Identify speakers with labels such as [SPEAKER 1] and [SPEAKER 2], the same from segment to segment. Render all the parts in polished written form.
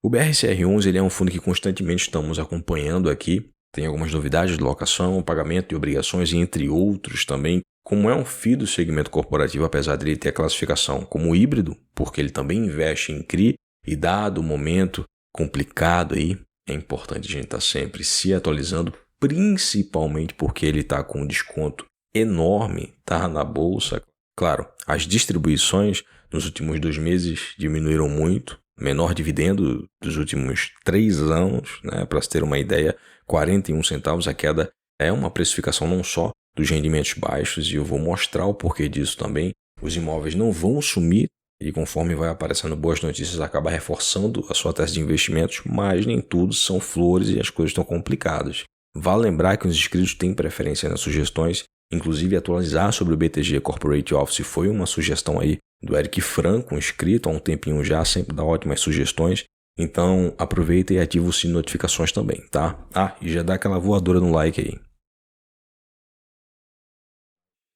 [SPEAKER 1] O BRCR11 ele é um fundo que constantemente estamos acompanhando aqui. Tem algumas novidades de locação, pagamento de obrigações e entre outros também. Como é um FII do segmento corporativo, apesar de ele ter a classificação como híbrido, porque ele também investe em CRI, e dado o momento complicado aí, é importante a gente estar sempre se atualizando, principalmente porque ele está com um desconto enorme, tá na bolsa. Claro, as distribuições nos últimos 2 meses diminuíram muito, menor dividendo dos últimos 3 anos, né? Para se ter uma ideia, 41 centavos, a queda é uma precificação não só dos rendimentos baixos, e eu vou mostrar o porquê disso também. Os imóveis não vão sumir, e conforme vai aparecendo boas notícias, acaba reforçando a sua tese de investimentos, mas nem tudo são flores e as coisas estão complicadas. Vale lembrar que os inscritos têm preferência nas sugestões, inclusive atualizar sobre o BTG Corporate Office foi uma sugestão aí do Eric Franco, inscrito há um tempinho já, sempre dá ótimas sugestões. Então aproveita e ativa o sininho de notificações também, tá? E já dá aquela voadora no like aí.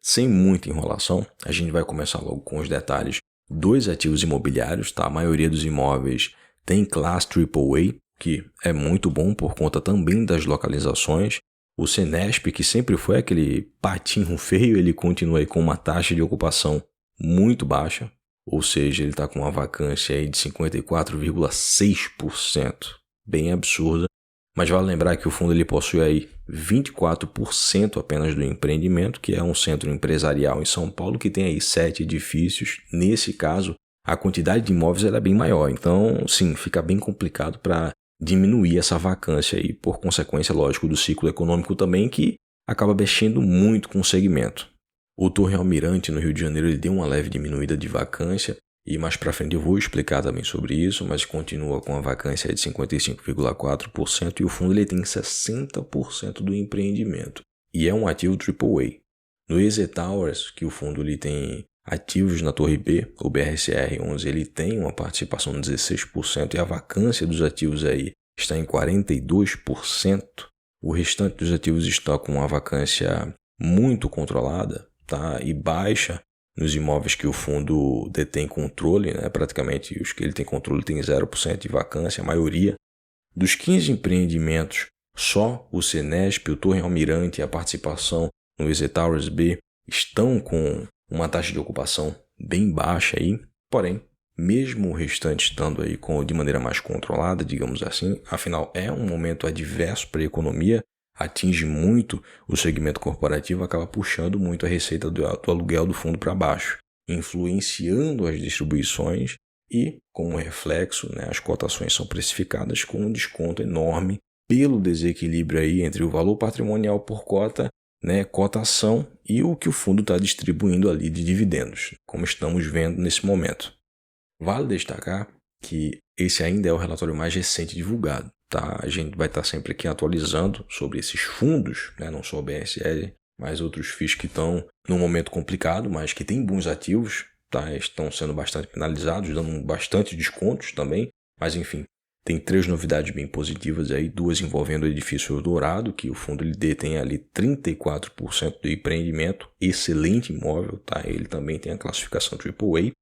[SPEAKER 1] Sem muita enrolação, a gente vai começar logo com os detalhes dos ativos imobiliários, tá? A maioria dos imóveis tem classe AAA, que é muito bom por conta também das localizações. O Senesp, que sempre foi aquele patinho feio, ele continua aí com uma taxa de ocupação muito baixa, ou seja, ele está com uma vacância aí de 54,6%, bem absurda. Mas vale lembrar que o fundo ele possui aí 24% apenas do empreendimento, que é um centro empresarial em São Paulo que tem aí 7 edifícios. Nesse caso, a quantidade de imóveis era bem maior, então sim, fica bem complicado para diminuir essa vacância aí, por consequência, lógico, do ciclo econômico também, que acaba mexendo muito com o segmento. O Torre Almirante, no Rio de Janeiro, ele deu uma leve diminuída de vacância, e mais para frente eu vou explicar também sobre isso, mas continua com a vacância de 55,4% e o fundo ele tem 60% do empreendimento, e é um ativo AAA. No EZ Towers, que o fundo ele tem ativos na Torre B, o BRCR11 ele tem uma participação de 16% e a vacância dos ativos aí está em 42%. O restante dos ativos está com uma vacância muito controlada, tá? E baixa nos imóveis que o fundo detém controle, né? Praticamente os que ele tem controle tem 0% de vacância, a maioria. Dos 15 empreendimentos, só o Senesp, o Torre Almirante e a participação no EZ Towers B estão com uma taxa de ocupação bem baixa aí, porém, mesmo o restante estando aí de maneira mais controlada, digamos assim, afinal é um momento adverso para a economia, atinge muito o segmento corporativo, acaba puxando muito a receita do aluguel do fundo para baixo, influenciando as distribuições e, como reflexo, né, as cotações são precificadas com um desconto enorme pelo desequilíbrio aí entre o valor patrimonial por cota, né, cotação e o que o fundo está distribuindo ali de dividendos, como estamos vendo nesse momento. Vale destacar que esse ainda é o relatório mais recente divulgado, tá? A gente vai estar sempre aqui atualizando sobre esses fundos, né, não só o BRCR, mas outros FIIs que estão num momento complicado, mas que têm bons ativos, tá? Estão sendo bastante penalizados, dando bastante descontos também, mas enfim. Tem 3 novidades bem positivas aí, 2 envolvendo o edifício Eldorado, que o fundo ele detém ali 34% do empreendimento, excelente imóvel, tá? Ele também tem a classificação AAA.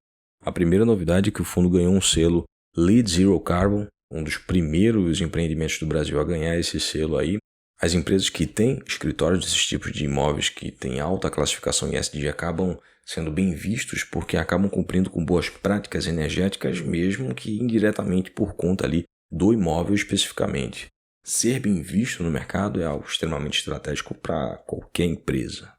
[SPEAKER 1] A primeira novidade é que o fundo ganhou um selo LEED Zero Carbon, um dos primeiros empreendimentos do Brasil a ganhar esse selo aí. As empresas que têm escritórios desses tipos de imóveis que têm alta classificação em ESG acabam sendo bem vistos porque acabam cumprindo com boas práticas energéticas, mesmo que indiretamente por conta ali do imóvel especificamente. Ser bem visto no mercado é algo extremamente estratégico para qualquer empresa.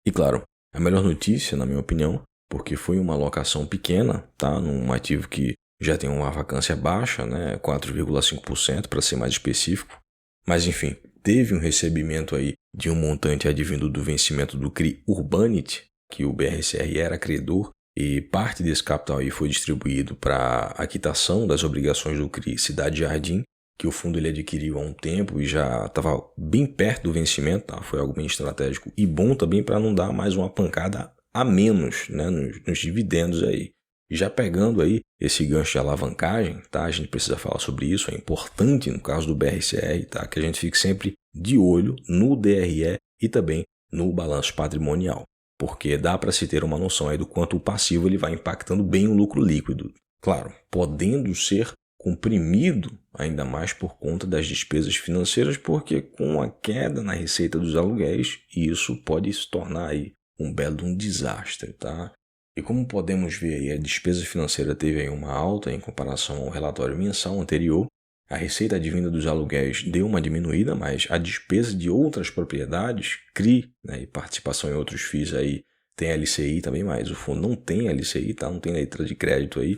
[SPEAKER 1] E claro, a melhor notícia, na minha opinião, porque foi uma alocação pequena, tá? Num ativo que já tem uma vacância baixa, né? 4,5% para ser mais específico. Mas enfim, teve um recebimento aí de um montante advindo do vencimento do CRI Urbanity, que o BRCR era credor, e parte desse capital aí foi distribuído para a quitação das obrigações do CRI Cidade Jardim, que o fundo ele adquiriu há um tempo e já estava bem perto do vencimento, tá? Foi algo bem estratégico e bom também para não dar mais uma pancada a menos, né, nos dividendos aí. E já pegando aí esse gancho de alavancagem, tá? A gente precisa falar sobre isso, é importante no caso do BRCR, tá? Que a gente fique sempre de olho no DRE e também no balanço patrimonial, porque dá para se ter uma noção aí do quanto o passivo ele vai impactando bem o lucro líquido. Claro, podendo ser comprimido ainda mais por conta das despesas financeiras, porque com a queda na receita dos aluguéis, isso pode se tornar aí um belo desastre, tá? E como podemos ver aí, a despesa financeira teve aí uma alta em comparação ao relatório mensal anterior. A receita advinda dos aluguéis deu uma diminuída, mas a despesa de outras propriedades, CRI, né, e participação em outros FIIs aí, tem LCI também, mas o fundo não tem LCI, tá? Não tem letra de crédito aí.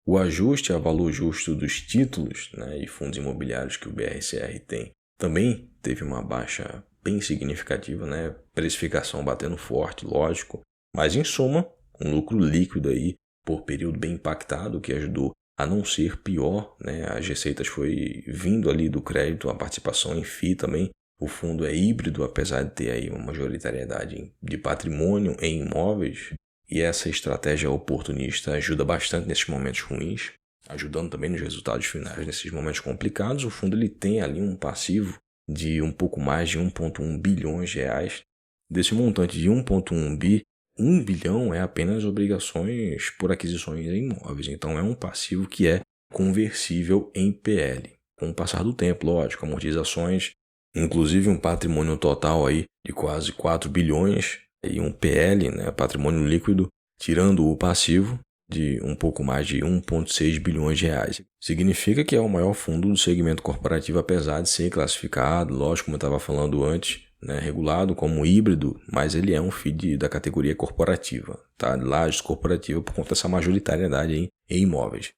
[SPEAKER 1] O ajuste a valor justo dos títulos, né, e fundos imobiliários que o BRCR tem também teve uma baixa bem significativa, né? Precificação batendo forte, lógico, mas em suma, um lucro líquido aí por período bem impactado, que ajudou a não ser pior, né? As receitas foi vindo ali do crédito, a participação em FII também. O fundo é híbrido, apesar de ter aí uma majoritariedade de patrimônio em imóveis. E essa estratégia oportunista ajuda bastante nesses momentos ruins, ajudando também nos resultados finais nesses momentos complicados. O fundo ele tem ali um passivo de um pouco mais de 1,1 bilhões de reais. Desse montante de 1,1 bi, 1 bilhão é apenas obrigações por aquisições em imóveis. Então é um passivo que é conversível em PL. Com o passar do tempo, lógico, amortizações, inclusive um patrimônio total aí de quase 4 bilhões e um PL, né, patrimônio líquido, tirando o passivo, de um pouco mais de 1,6 bilhões de reais. Significa que é o maior fundo do segmento corporativo, apesar de ser classificado, lógico, como eu estava falando antes, né, regulado como híbrido, mas ele é um FII da categoria corporativa, tá? Lajes corporativa por conta dessa majoritariedade em imóveis.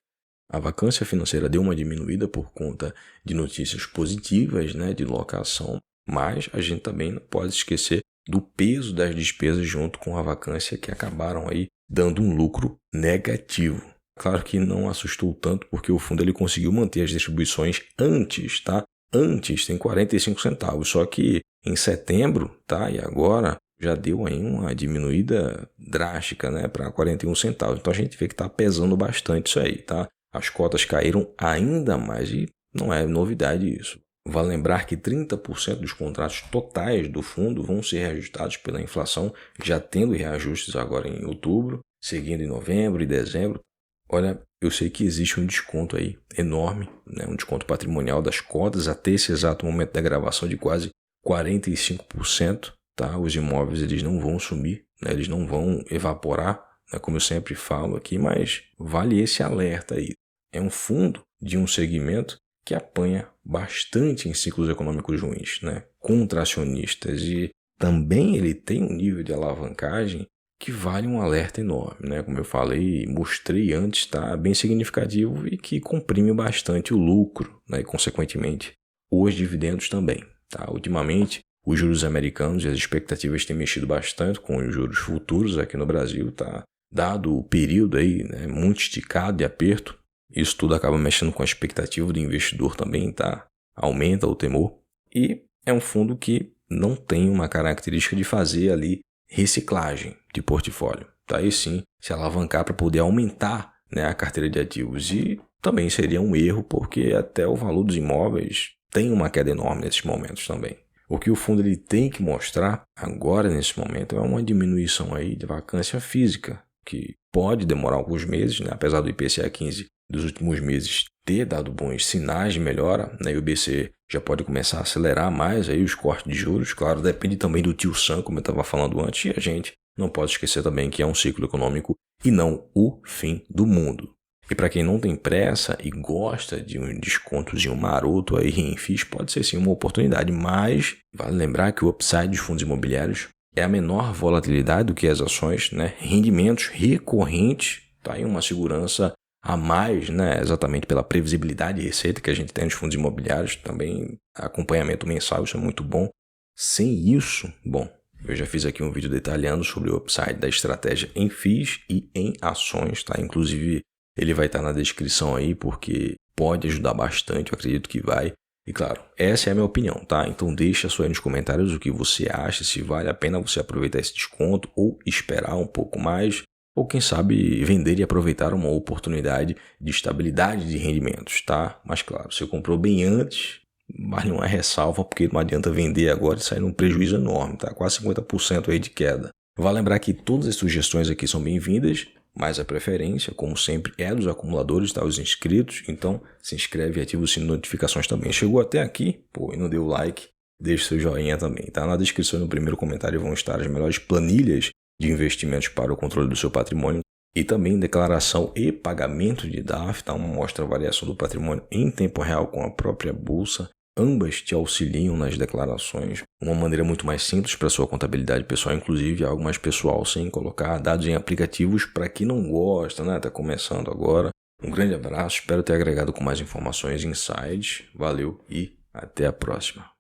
[SPEAKER 1] A vacância financeira deu uma diminuída por conta de notícias positivas, né, de locação, mas a gente também não pode esquecer do peso das despesas junto com a vacância que acabaram aí dando um lucro negativo. Claro que não assustou tanto porque o fundo ele conseguiu manter as distribuições antes, tá? Antes tem 45 centavos, só que em setembro, tá? E agora já deu aí uma diminuída drástica, né, para 41 centavos. Então a gente vê que está pesando bastante isso aí, tá? As cotas caíram ainda mais e não é novidade isso. Vale lembrar que 30% dos contratos totais do fundo vão ser reajustados pela inflação, já tendo reajustes agora em outubro, seguindo em novembro e dezembro. Olha, eu sei que existe um desconto aí enorme, né? Um desconto patrimonial das cotas até esse exato momento da gravação de quase 45%. Tá? Os imóveis eles não vão sumir, né? Eles não vão evaporar, né? Como eu sempre falo aqui, mas vale esse alerta aí. É um fundo de um segmento que apanha bastante em ciclos econômicos ruins, né? Contracionistas, e também ele tem um nível de alavancagem que vale um alerta enorme, né? Como eu falei, mostrei antes, tá bem significativo e que comprime bastante o lucro, né? E consequentemente os dividendos também, tá? Ultimamente, os juros americanos e as expectativas têm mexido bastante com os juros futuros aqui no Brasil, tá? Dado o período aí, né, muito esticado de aperto, isso tudo acaba mexendo com a expectativa do investidor também, tá? Aumenta o temor. E é um fundo que não tem uma característica de fazer ali reciclagem de portfólio, tá? E sim se alavancar para poder aumentar, né, a carteira de ativos. E também seria um erro porque até o valor dos imóveis tem uma queda enorme nesses momentos também. O que o fundo ele tem que mostrar agora nesse momento é uma diminuição aí de vacância física, que pode demorar alguns meses, né? Apesar do IPCA 15 dos últimos meses ter dado bons sinais de melhora, né? E o BCE já pode começar a acelerar mais aí os cortes de juros. Claro, depende também do tio Sam, como eu estava falando antes, e a gente não pode esquecer também que é um ciclo econômico e não o fim do mundo. E para quem não tem pressa e gosta de um descontozinho maroto aí em FIIs, pode ser sim uma oportunidade, mas vale lembrar que o upside dos fundos imobiliários é a menor volatilidade do que as ações, né? Rendimentos recorrentes, tá aí uma segurança a mais, né? Exatamente pela previsibilidade de receita que a gente tem nos fundos imobiliários, também acompanhamento mensal, isso é muito bom. Sem isso, bom, eu já fiz aqui um vídeo detalhando sobre o upside da estratégia em FIIs e em ações, tá? Inclusive, ele vai estar na descrição aí, porque pode ajudar bastante, eu acredito que vai. E claro, essa é a minha opinião, tá? Então deixa só aí nos comentários o que você acha, se vale a pena você aproveitar esse desconto ou esperar um pouco mais, ou quem sabe vender e aproveitar uma oportunidade de estabilidade de rendimentos, tá? Mas claro, se comprou bem antes, vale uma ressalva, porque não adianta vender agora e sair num prejuízo enorme, tá? Quase 50% aí de queda. Vale lembrar que todas as sugestões aqui são bem-vindas, mas a preferência, como sempre, é dos acumuladores, tá? Os inscritos. Então, se inscreve e ativa o sininho de notificações também. Chegou até aqui, pô, e não deu like, deixa seu joinha também, tá? Na descrição, no primeiro comentário, vão estar as melhores planilhas de investimentos para o controle do seu patrimônio e também declaração e pagamento de DARF, tá? Uma mostra a variação do patrimônio em tempo real com a própria bolsa. Ambas te auxiliam nas declarações, uma maneira muito mais simples para sua contabilidade pessoal, inclusive algo mais pessoal, sem colocar dados em aplicativos para quem não gosta, né? Tá começando agora. Um grande abraço, espero ter agregado com mais informações e insights. Valeu e até a próxima.